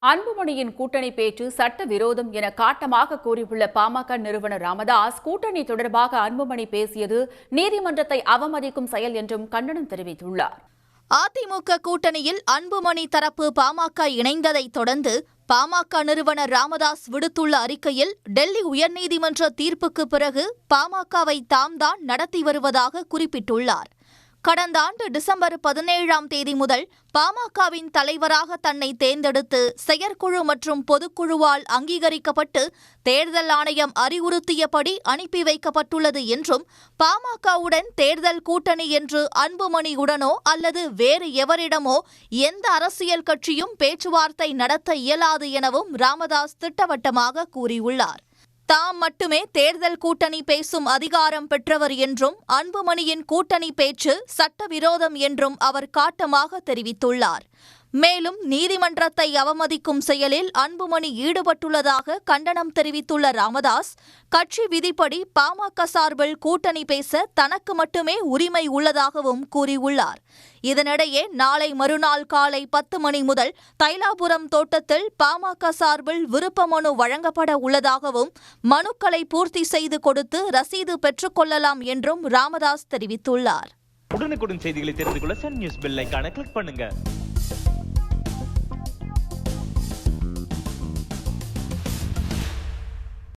அன்புமணியின் கூட்டணி பேச்சு சட்டவிரோதம் என காட்டமாக கூறியுள்ள பாமக நிறுவனர் ராமதாஸ், கூட்டணி தொடர்பாக அன்புமணி பேசியது நீதிமன்றத்தை அவமதிக்கும் செயல் என்றும் கண்டனம் தெரிவித்துள்ளார். அதிமுக கூட்டணியில் அன்புமணி தரப்பு பாமக இணைந்ததைத் தொடர்ந்து பாமக நிறுவனர் ராமதாஸ் விடுத்துள்ள அறிக்கையில், டெல்லி உயர்நீதிமன்ற தீர்ப்புக்கு பிறகு பாமகவை தாம்தான் நடத்தி வருவதாக குறிப்பிட்டுள்ளார். கடந்த ஆண்டு டிசம்பர் 17ஆம் தேதி முதல் பாமகவின் தலைவராக தன்னை தேர்ந்தெடுத்து செயற்குழு மற்றும் பொதுக்குழுவால் அங்கீகரிக்கப்பட்டு தேர்தல் ஆணையம் அறிவுறுத்தியபடி அனுப்பி வைக்கப்பட்டுள்ளது என்றும், பாமகவுடன் தேர்தல் கூட்டணி என்று அன்புமணியுடனோ அல்லது வேறு எவரிடமோ எந்த அரசியல் கட்சியும் பேச்சுவார்த்தை நடத்த இயலாது எனவும் ராமதாஸ் திட்டவட்டமாக கூறியுள்ளார். தாம் மட்டுமே தேர்தல் கூட்டணி பேசும் அதிகாரம் பெற்றவர் என்றும், அன்புமணியின் கூட்டணி பேச்சு சட்டவிரோதம் என்றும் அவர் காட்டமாக தெரிவித்துள்ளார். மேலும் நீதிமன்றத்தை அவமதிக்கும் செயலில் அன்புமணி ஈடுபட்டுள்ளதாக கண்டனம் தெரிவித்துள்ள ராமதாஸ், கட்சி விதிப்படி பாமக சார்பில் கூட்டணி பேச தனக்கு மட்டுமே உரிமை உள்ளதாகவும் கூறியுள்ளார். இதனிடையே நாளை மறுநாள் காலை 10 மணி முதல் தைலாபுரம் தோட்டத்தில் பாமக சார்பில் விருப்ப மனு வழங்கப்பட உள்ளதாகவும், மனுக்களை பூர்த்தி செய்து கொடுத்து ரசீது பெற்றுக் கொள்ளலாம் என்றும் ராமதாஸ் தெரிவித்துள்ளார். உடனுக்குடன் செய்திகளை தெரிந்து கொள்ள சன் நியூஸ் பெல் ஐகானை கிளிக் பண்ணுங்க.